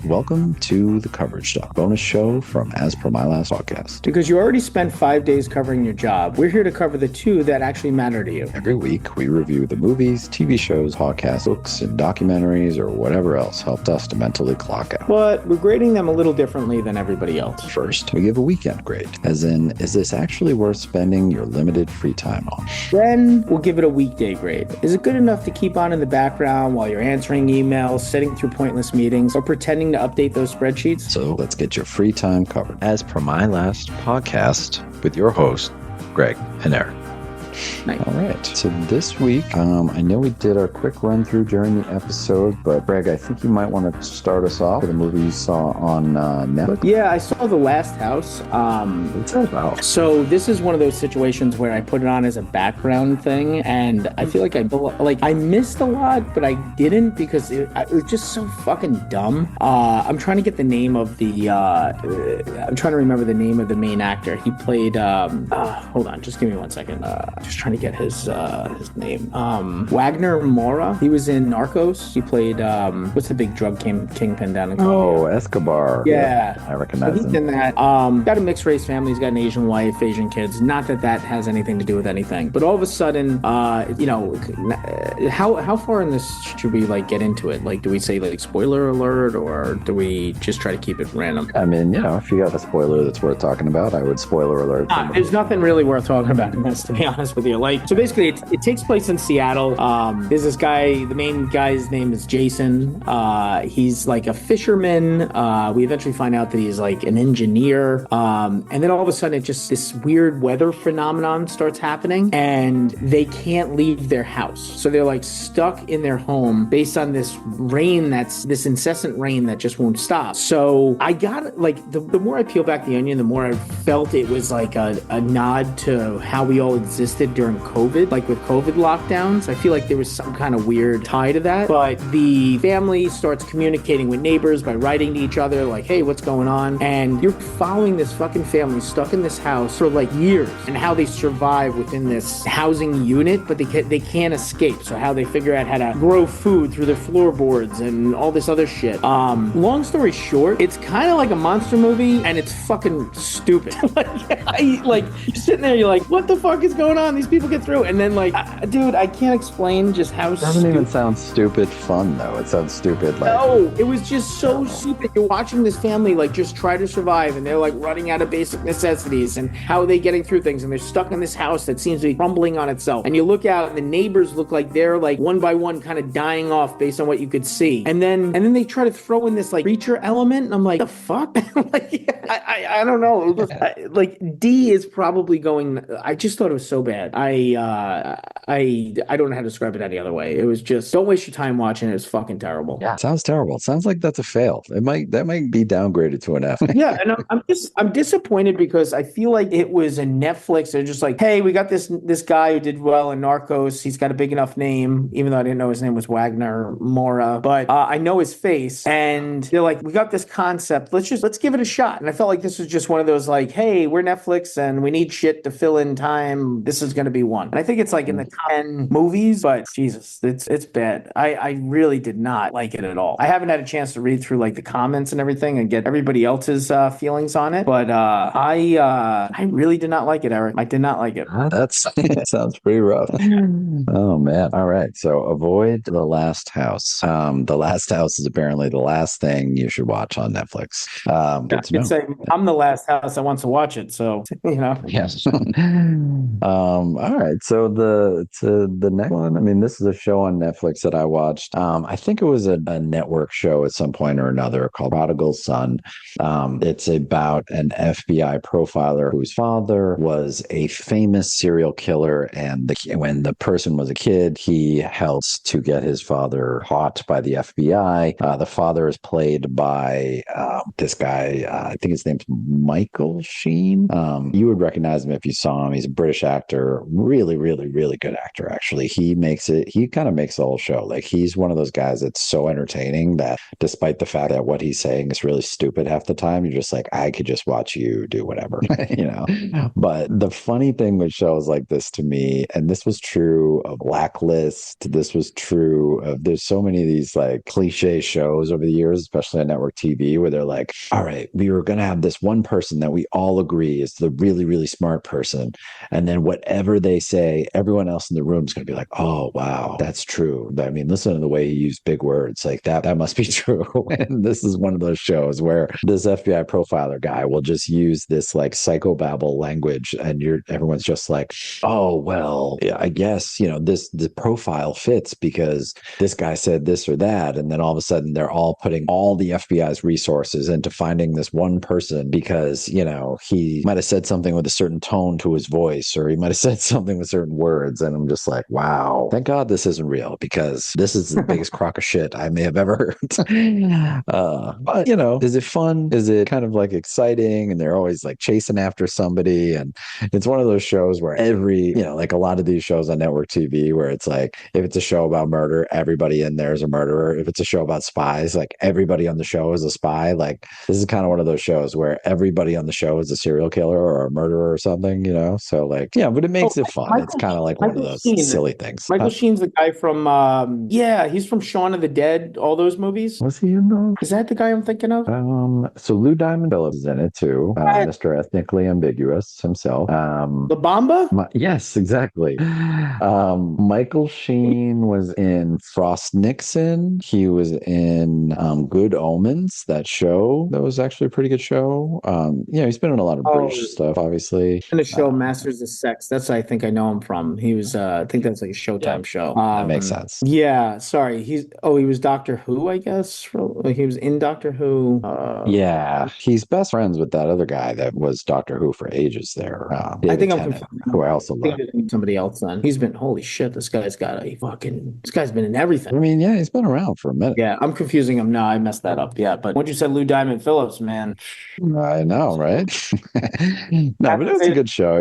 Welcome to the Coverage Doc, bonus show from As Per My Last Podcast. Because you already spent 5 days covering your job, we're here to cover the two that actually matter to you. Every week, we review the movies, TV shows, podcasts, books, and documentaries, or whatever else helped us to mentally clock out. But we're grading them a little differently than everybody else. First, we give a weekend grade, as in, is this actually worth spending your limited free time on? Then we'll give it a weekday grade. Is it good enough to keep on in the background while you're answering emails, sitting through pointless meetings, or pretending to update those spreadsheets? So let's get your free time covered. As Per My Last Podcast with your host, Greg and Eric. Nice. All right. So this week, I know we did our quick run through during the episode, but Greg, I think you might want to start us off with a movie you saw on Netflix. Yeah, I saw The Last House. What's that about? So this is one of those situations where I put it on as a background thing, and I feel like I missed a lot, but I didn't because it was just so fucking dumb. I'm trying to get the name of the. I'm trying to remember the name of the main actor. He played. Hold on, just give me 1 second. Just trying to get his name. Wagner Moura. He was in Narcos. He played what's the big drug kingpin down in Colombia? Oh, Escobar. Yeah. I recognize He's him. in that. Got a mixed race family. He's got an Asian wife, Asian kids. Not that that has anything to do with anything. But all of a sudden, how far in this should we get into it? Do we say spoiler alert, or do we just try to keep it random? I mean, if you got a spoiler that's worth talking about, I would spoiler alert. There's nothing really worth talking about in this, to be honest with you. So basically, it takes place in Seattle. There's this guy. The main guy's name is Jason. He's a fisherman. We eventually find out that he's an engineer. And then all of a sudden, this weird weather phenomenon starts happening, and they can't leave their house. So they're stuck in their home based on this incessant rain that just won't stop. So I got the more I peel back the onion, the more I felt it was a nod to how we all existed during COVID, with COVID lockdowns. I feel like there was some kind of weird tie to that. But the family starts communicating with neighbors by writing to each other, hey, what's going on? And you're following this fucking family stuck in this house for years, and how they survive within this housing unit, but they can't escape. So how they figure out how to grow food through their floorboards and all this other shit. Long story short, it's kind of like a monster movie, and it's fucking stupid. You're sitting there, you're what the fuck is going on? These people get through. And then dude, I can't explain just how It doesn't even sound stupid fun, though. It sounds stupid. No, it was just so stupid. You're watching this family just try to survive, and they're running out of basic necessities, and how are they getting through things, and they're stuck in this house that seems to be crumbling on itself. And you look out, and the neighbors look like they're one by one kind of dying off based on what you could see. And then they try to throw in this creature element, and I'm the fuck? I don't know. It was, D is probably going. I just thought it was so bad. I don't know how to describe it any other way. It was just, don't waste your time watching it. It's fucking terrible. Yeah, sounds terrible. It sounds like that's a fail. That might be downgraded to an F. Yeah, and I'm disappointed because I feel like it was a Netflix. They're just hey, we got this guy who did well in Narcos. He's got a big enough name, even though I didn't know his name was Wagner Moura, but I know his face. And they're we got this concept. Let's give it a shot. And I felt like this was just one of those hey, we're Netflix and we need shit to fill in time. This is going to be one. And I think it's in the top 10 movies, but Jesus, it's bad. I really did not like it at all. I haven't had a chance to read through the comments and everything and get everybody else's feelings on it, but I really did not like it, Eric. I did not like it. That sounds pretty rough. Oh man. All right. So avoid The Last House. The Last House is apparently the last thing you should watch on Netflix. Good to know. I'm the last house that wants to watch it, so Yes. All right. So the next one, I mean, this is a show on Netflix that I watched. I think it was a network show at some point or another called Prodigal Son. It's about an FBI profiler whose father was a famous serial killer, and when the person was a kid, he helped to get his father caught by the FBI. The father is played by this guy. I think his name's Michael Sheen. You would recognize him if you saw him. He's a British actor. actor, really, really, really good actor, actually. He kind of makes the whole show. Like he's one of those guys that's so entertaining that despite the fact that what he's saying is really stupid half the time, you're just like, I could just watch you do whatever, you know? But the funny thing with shows like this to me, and this was true of Blacklist, this was true of, there's so many of these like cliche shows over the years, especially on network TV, where they're like, all right, we were going to have this one person that we all agree is the really, really smart person. And then whatever they say, everyone else in the room is going to be like, oh, wow, that's true. I mean, listen to the way he used big words. Like that must be true. And this is one of those shows where this FBI profiler guy will just use this like psychobabble language. And everyone's just like, oh, well, yeah, I guess, the profile fits because this guy said this or that. And then all of a sudden they're all putting all the FBI's resources into finding this one person because, he might have said something with a certain tone to his voice, or he might have said something with certain words. And I'm just like, wow, thank God this isn't real because this is the biggest crock of shit I may have ever heard. But, is it fun? Is it kind of like exciting? And they're always like chasing after somebody. And it's one of those shows where like a lot of these shows on network TV where it's like, if it's a show about murder, everybody in there is a murderer. If it's a show about spies, like everybody on the show is a spy. Like this is kind of one of those shows where everybody on the show is a serial killer or a murderer or something, So like, yeah, but it makes it fun. It's kind of like one of those silly things. Michael Sheen's the guy from, he's from Shaun of the Dead, all those movies. Was he in those? Is that the guy I'm thinking of? So Lou Diamond Phillips is in it too. Mr. Ethnically Ambiguous himself. La Bamba? Yes, exactly. Michael Sheen was in Frost Nixon. He was in Good Omens, that show. That was actually a pretty good show. He's been in a lot of British stuff, obviously. In the show Masters of Sex. That's what I think I know him from. He was, I think that's like a Showtime show. That makes sense. Yeah, sorry. He was Doctor Who, I guess. He was in Doctor Who. Yeah, he's best friends with that other guy that was Doctor Who for ages there. I think I'm confused. Who I also love. Somebody else then. He's been, holy shit, this guy's been in everything. I mean, yeah, he's been around for a minute. Yeah, I'm confusing him. No, I messed that up. Yeah, but once you said Lou Diamond Phillips, man. I know, right? No, but it's a good show.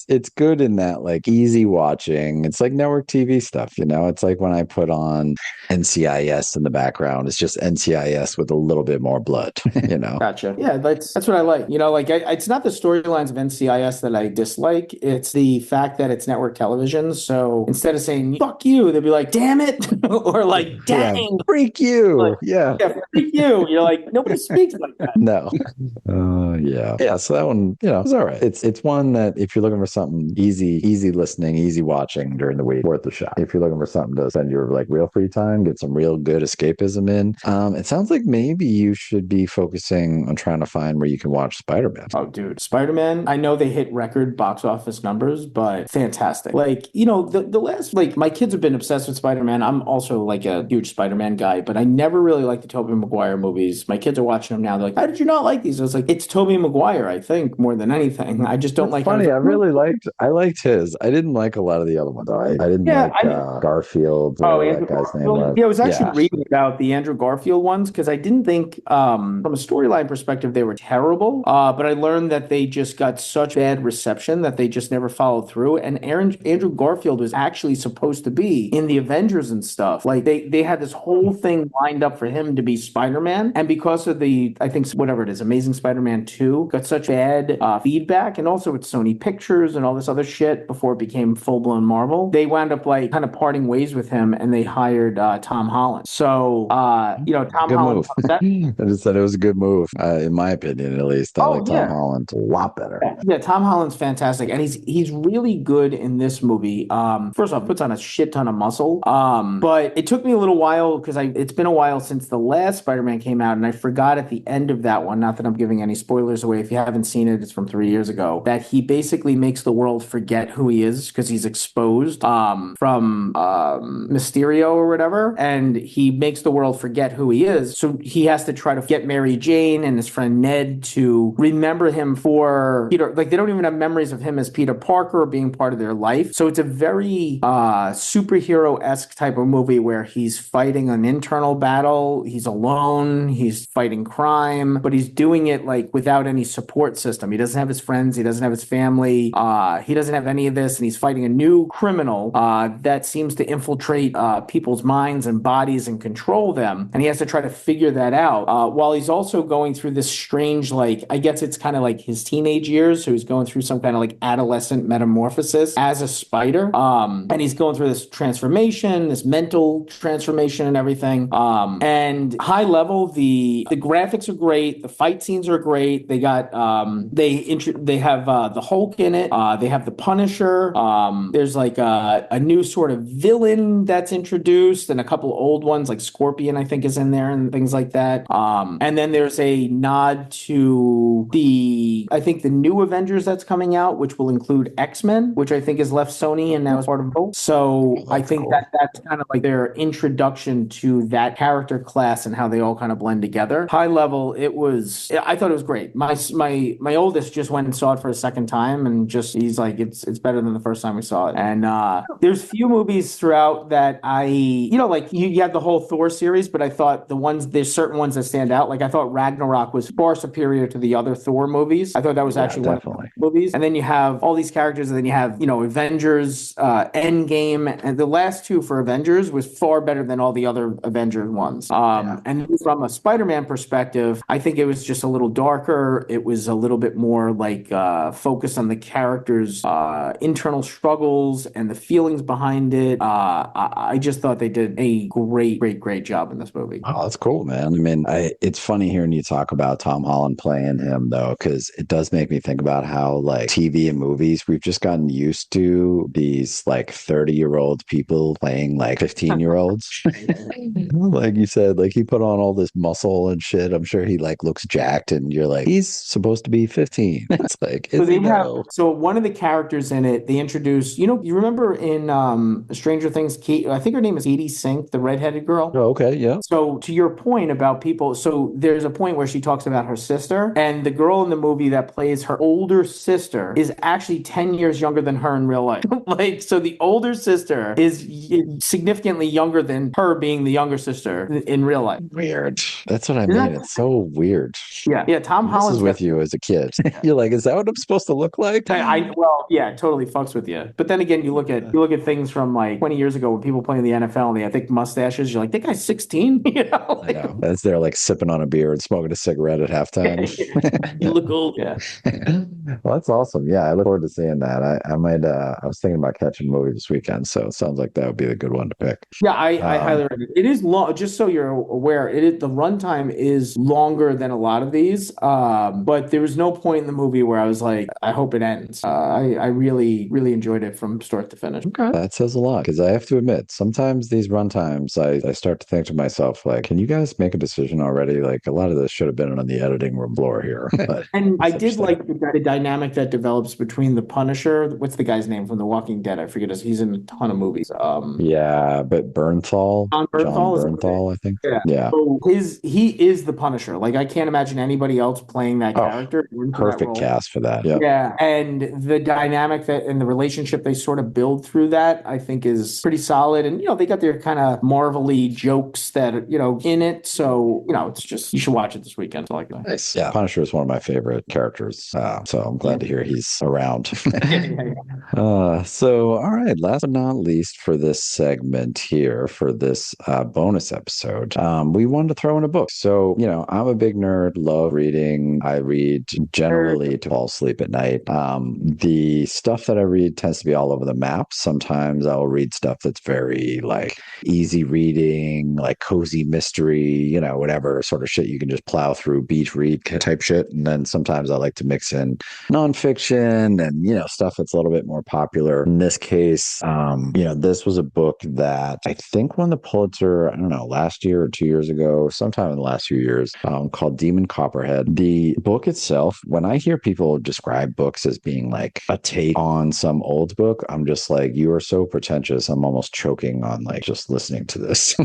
It's good in that like easy watching. It's like network TV stuff. It's like when I put on NCIS in the background, it's just NCIS with a little bit more blood. Gotcha. Yeah, that's what I like. It's not the storylines of NCIS that I dislike. It's the fact that it's network television. So instead of saying "fuck you," they'd be like "damn it," or like "dang, yeah, freak you." Like, yeah, freak you. You're like, nobody speaks like that. No. Yeah. So that one, it's all right. It's one that if you're looking for something easy listening, easy watching during the week, worth a shot. If you're looking for something to spend your like real free time, get some real good escapism in. It sounds like maybe you should be focusing on trying to find where you can watch Spider-Man. Oh, dude, Spider-Man. I know they hit record box office numbers, but fantastic. Like, the last, like, my kids have been obsessed with Spider-Man. I'm also like a huge Spider-Man guy, but I never really liked the Tobey Maguire movies. My kids are watching them now. They're like, how did you not like these? I was like, it's Tobey Maguire, I think, more than anything. I just don't like. Funny, I liked his. I didn't like a lot of the other ones. I didn't like Garfield. That guy's name was. Yeah, I was actually reading about the Andrew Garfield ones because I didn't think, from a storyline perspective, they were terrible. But I learned that they just got such bad reception that they just never followed through. And Andrew Garfield was actually supposed to be in the Avengers and stuff. Like they had this whole thing lined up for him to be Spider-Man, and because of I think whatever it is, Amazing Spider-Man 2 got such bad feedback, and also with Sony Pictures and all this other shit before it became full-blown Marvel, they wound up like kind of parting ways with him, and they hired Tom Holland. So Tom good Holland. Move. I just said it was a good move, in my opinion, at least. I like Tom Holland a lot better. Yeah, Tom Holland's fantastic, and he's really good in this movie. First off, puts on a shit ton of muscle. But it took me a little while because it's been a while since the last Spider-Man came out, and I forgot at the end of that one, not that I'm giving any spoilers away, if you haven't seen it, it's from 3 years ago, that he basically makes the world forget who he is because he's exposed from Mysterio or whatever, and he makes the world forget who he is. So he has to try to get Mary Jane and his friend Ned to remember him for Peter. Like, they don't even have memories of him as Peter Parker or being part of their life. So it's a very superhero-esque type of movie where he's fighting an internal battle, he's alone, he's fighting crime, but he's doing it like without any support system. He doesn't have his friends, he doesn't have his family, he doesn't doesn't have any of this, and he's fighting a new criminal that seems to infiltrate people's minds and bodies and control them, and he has to try to figure that out while he's also going through this strange, like, I guess it's kind of like his teenage years, so he's going through some kind of like adolescent metamorphosis as a spider, and he's going through this transformation, this mental transformation and everything. And high level, the graphics are great, the fight scenes are great. They got they have the Hulk in it. They have the Punisher. There's like a new sort of villain that's introduced, and a couple old ones like Scorpion, I think, is in there and things like that. And then there's a nod to I think the new Avengers that's coming out, which will include X-Men, which I think has left Sony and now is part of Bolt. So I think cool. That's kind of like their introduction to that character class and how they all kind of blend together. High level, I thought it was great. My oldest just went and saw it for a second time, and he's like, it's better than the first time we saw it. And there's few movies throughout that like you have the whole Thor series, but I thought there's certain ones that stand out. Like I thought Ragnarok was far superior to the other Thor movies. I thought that was actually one of the movies. And then you have all these characters, and then you have, Avengers, Endgame, and the last two for Avengers was far better than all the other Avengers ones. And from a Spider-Man perspective, I think it was just a little darker. It was a little bit more like focused on the characters' internal struggles and the feelings behind it. I just thought they did a great job in this movie. Oh, that's cool, man. I mean, it's funny hearing you talk about Tom Holland playing him, though, because it does make me think about how, like, TV and movies, we've just gotten used to these, like, 30-year-old people playing, like, 15-year-olds. Like you said, like, he put on all this muscle and shit. I'm sure he, like, looks jacked, and you're like, he's supposed to be 15. It's like, so one of the characters in it, they introduced, you remember in Stranger Things, I think her name is Katie Sink, the redheaded girl. Oh, okay, yeah. So to your point about people, so there's a point where she talks about her sister, and the girl in the movie that plays her older sister is actually 10 years younger than her in real life. Like, so the older sister is significantly younger than her being the younger sister in real life. Weird. That's what I mean. It's so weird. Yeah. Tom Holland was with you as a kid. You're like, is that what I'm supposed to look like? It totally fucks with you. But then again, you look at things from like 20 years ago when people play in the NFL and they have thick mustaches. You're like, that guy's 16. I know. As they're like sipping on a beer and smoking a cigarette at halftime. You look old. Yeah. Well, that's awesome. Yeah, I look forward to seeing that. I might. I was thinking about catching a movie this weekend, so it sounds like that would be a good one to pick. Yeah, I highly recommend it. It is long. Just so you're aware, the runtime is longer than a lot of these. But there was no point in the movie where I was like, I hope it ends. I really enjoyed it from start to finish. Okay, that says a lot, because I have to admit, sometimes these runtimes, I start to think to myself, like, can you guys make a decision already? Like, a lot of this should have been on the editing room floor here. And I did like the dynamic that develops between the Punisher. What's the guy's name from The Walking Dead? I forget. He's in a ton of movies. Yeah, but Bernthal. John Bernthal, I think. Yeah. So he is the Punisher. Like, I can't imagine anybody else playing that character. Perfect cast for that. Yep. Yeah. And the dynamic and the relationship they sort of build through that, I think, is pretty solid. And, they got their kind of Marvel-y jokes that, in it. So, it's just, you should watch it this weekend. Like that. Nice. Yeah. Punisher is one of my favorite characters. So I'm glad to hear he's around. So, all right. Last but not least for this segment here, for this bonus episode, we wanted to throw in a book. So, I'm a big nerd, love reading. I read generally to fall asleep at night. The stuff that I read tends to be all over the map. Sometimes I'll read stuff that's very like easy reading, like cozy mystery, whatever sort of shit you can just plow through, beach read type shit. And then sometimes I like to mix in nonfiction and, stuff that's a little bit more popular. In this case, this was a book that I think won the Pulitzer, I don't know, last year or 2 years ago, sometime in the last few years, called Demon Copperhead. The book itself, when I hear people describe books as being like a take on some old book, I'm just like, you are so pretentious. I'm almost choking on like just listening to this.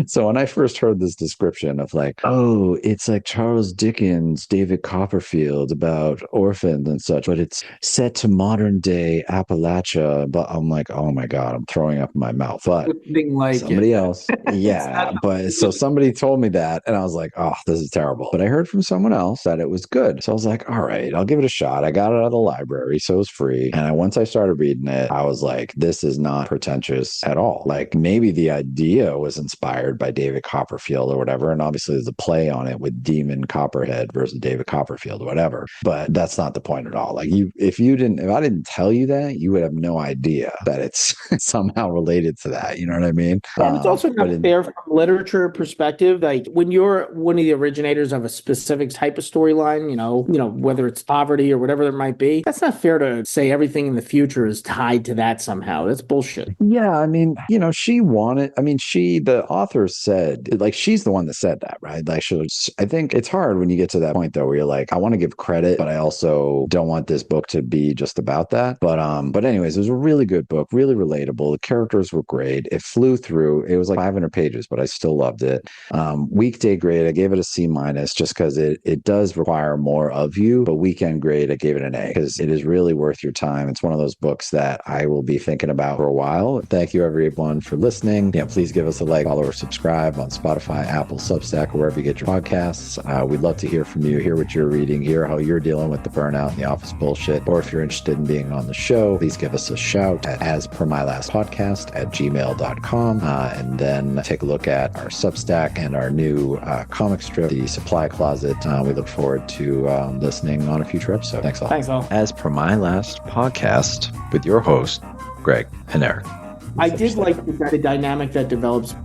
So when I first heard this description of like, oh, it's like Charles Dickens, David Copperfield about orphans and such, but it's set to modern day Appalachia. But I'm like, oh my God, I'm throwing up in my mouth. But somebody else, yeah. But so somebody told me that, and I was like, oh, this is terrible. But I heard from someone else that it was good. So I was like, all right, I'll give it a shot. I got it out of the library. so it was free. And once I started reading it, I was like, this is not pretentious at all. Like maybe the idea was inspired by David Copperfield or whatever. And obviously there's a play on it with Demon Copperhead versus David Copperfield or whatever. But that's not the point at all. Like if I didn't tell you that, you would have no idea that it's somehow related to that. You know what I mean? Yeah, and it's also not fair from a literature perspective. Like when you're one of the originators of a specific type of storyline, whether it's poverty or whatever it might be, that's not fair to say everything in the future is tied to that somehow. That's bullshit. Yeah, I mean, the author said, like, she's the one that said that, right? Like, I think it's hard when you get to that point though, where you're like, I want to give credit, but I also don't want this book to be just about that. But anyways, it was a really good book, really relatable. The characters were great. It flew through. It was like 500 pages, but I still loved it. Weekday grade, I gave it a C- just because it does require more of you. But weekend grade, I gave it an A because it is really worth your time. It's one of those books that I will be thinking about for a while. Thank you everyone for listening. Yeah, please give us a like, follow, or subscribe on Spotify, Apple, Substack, or wherever you get your podcasts. We'd love to hear from you, hear what you're reading, hear how you're dealing with the burnout and the office bullshit. Or if you're interested in being on the show, please give us a shout at aspermylastpodcast@gmail.com. And then take a look at our Substack and our new comic strip, The Supply Closet. We look forward to listening on a future episode. Thanks all. Thanks all. As per my last podcast with your host, Greg and Eric. I did like the dynamic that develops